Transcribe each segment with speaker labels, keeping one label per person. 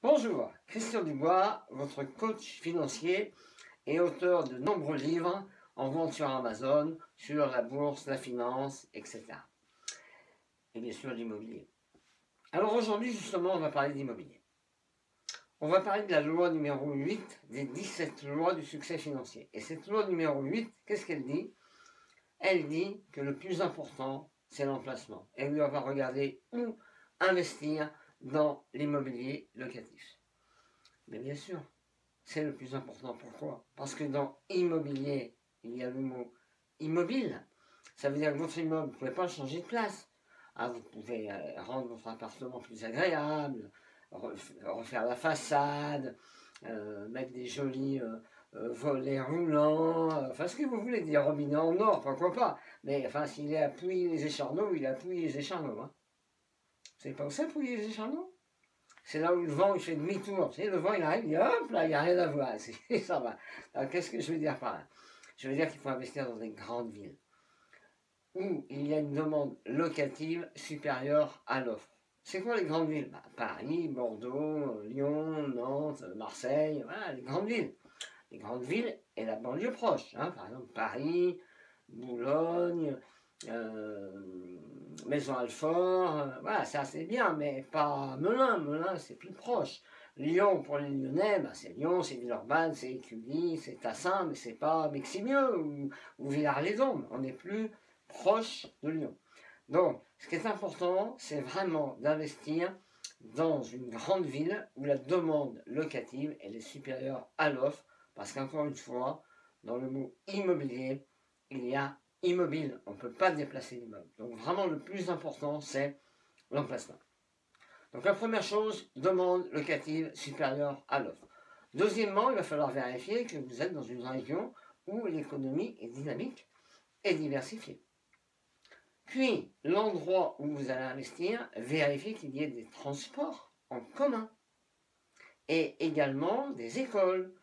Speaker 1: Bonjour, Christian Dubois, votre coach financier et auteur de nombreux livres en vente sur Amazon, sur la bourse, la finance, etc. Et bien sûr l'immobilier. Alors aujourd'hui justement on va parler d'immobilier. On va parler de la loi numéro 8 des 17 lois du succès financier. Et cette loi numéro 8, qu'est-ce qu'elle dit? Elle dit que le plus important c'est l'emplacement. Et on va regarder où investir dans l'immobilier locatif. Mais bien sûr, c'est le plus important. Pourquoi? Parce que dans immobilier, il y a le mot immobile. Ça veut dire que votre immeuble, vous ne pouvez pas changer de place. Ah, vous pouvez rendre votre appartement plus agréable, refaire la façade, mettre des jolis volets roulants, enfin ce que vous voulez, des robinets en or, pourquoi pas. Mais enfin, s'il est à Pouilly-les-Écharneaux, il est à Pouilly-les-Écharneaux. Hein. Vous savez pas où c'est Pouilly-les-Écharneaux? C'est là où le vent il fait demi-tour. Tu sais, le vent il arrive, il dit hop là, il n'y a rien à voir. Ça va. Alors qu'est-ce que je veux dire par là? Je veux dire qu'il faut investir dans des grandes villes où il y a une demande locative supérieure à l'offre. C'est quoi les grandes villes? Paris, Bordeaux, Lyon, Nantes, Marseille, voilà, les grandes villes. Les grandes villes et la banlieue proche. Hein, par exemple, Paris, Boulogne, Maison-Alfort, voilà, ça c'est bien, mais pas Melun. Melun c'est plus proche. Lyon, pour les Lyonnais, c'est Lyon, c'est Villeurbanne, c'est Écully, c'est Tassin, mais c'est pas Meximieux ou Villars-les-Aubes. On est plus proche de Lyon. Donc, ce qui est important, c'est vraiment d'investir dans une grande ville où la demande locative elle est supérieure à l'offre, parce qu'encore une fois, dans le mot immobilier, il y a immobile, on ne peut pas déplacer l'immeuble. Donc vraiment le plus important, c'est l'emplacement. Donc la première chose, demande locative supérieure à l'offre. Deuxièmement, il va falloir vérifier que vous êtes dans une région où l'économie est dynamique et diversifiée. Puis, l'endroit où vous allez investir, vérifiez qu'il y ait des transports en commun. Et également des écoles,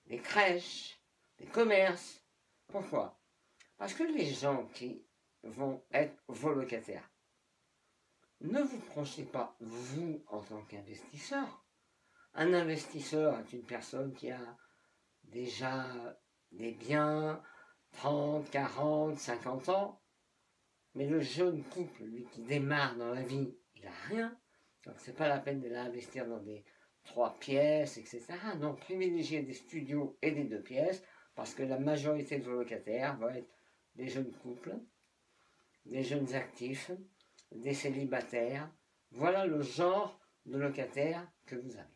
Speaker 1: des crèches, des commerces. Pourquoi? Parce que les gens qui vont être vos locataires, ne vous projetez pas, vous, en tant qu'investisseur. Un investisseur est une personne qui a déjà des biens, 30, 40, 50 ans. Mais le jeune couple, lui qui démarre dans la vie, il n'a rien. Donc c'est pas la peine de l'investir dans des 3 pièces, etc. Non, privilégiez des studios et des 2 pièces, parce que la majorité de vos locataires vont être des jeunes couples, des jeunes actifs, des célibataires. Voilà le genre de locataire que vous avez.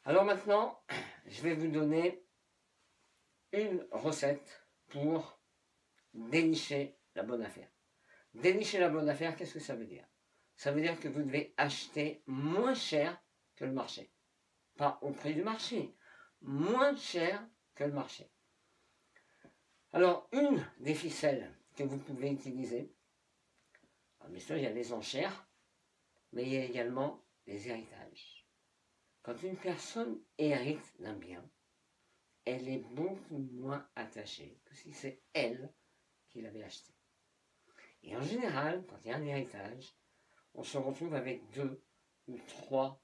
Speaker 1: Alors maintenant, je vais vous donner une recette pour dénicher la bonne affaire. Dénicher la bonne affaire, qu'est-ce que ça veut dire? Ça veut dire que vous devez acheter moins cher que le marché. Pas au prix du marché, moins cher que le marché. Alors, une des ficelles que vous pouvez utiliser, bien sûr, il y a les enchères, mais il y a également les héritages. Quand une personne hérite d'un bien, elle est beaucoup moins attachée que si c'est elle qui l'avait acheté. Et en général, quand il y a un héritage, on se retrouve avec 2 ou 3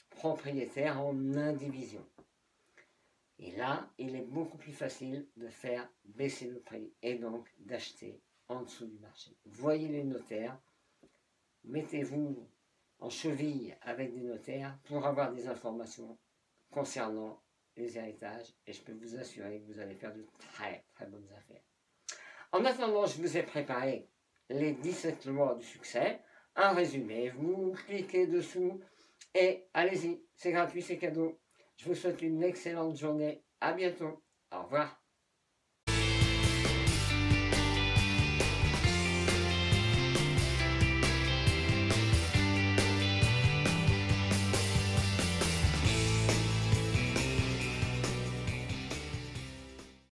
Speaker 1: propriétaires en indivision. Et là, il est beaucoup plus facile de faire baisser le prix et donc d'acheter en dessous du marché. Voyez les notaires, mettez-vous en cheville avec des notaires pour avoir des informations concernant les héritages et je peux vous assurer que vous allez faire de très très bonnes affaires. En attendant, je vous ai préparé les 17 lois du succès, un résumé, vous cliquez dessous et allez-y, c'est gratuit, c'est cadeau. Je vous souhaite une excellente journée, à bientôt, au revoir.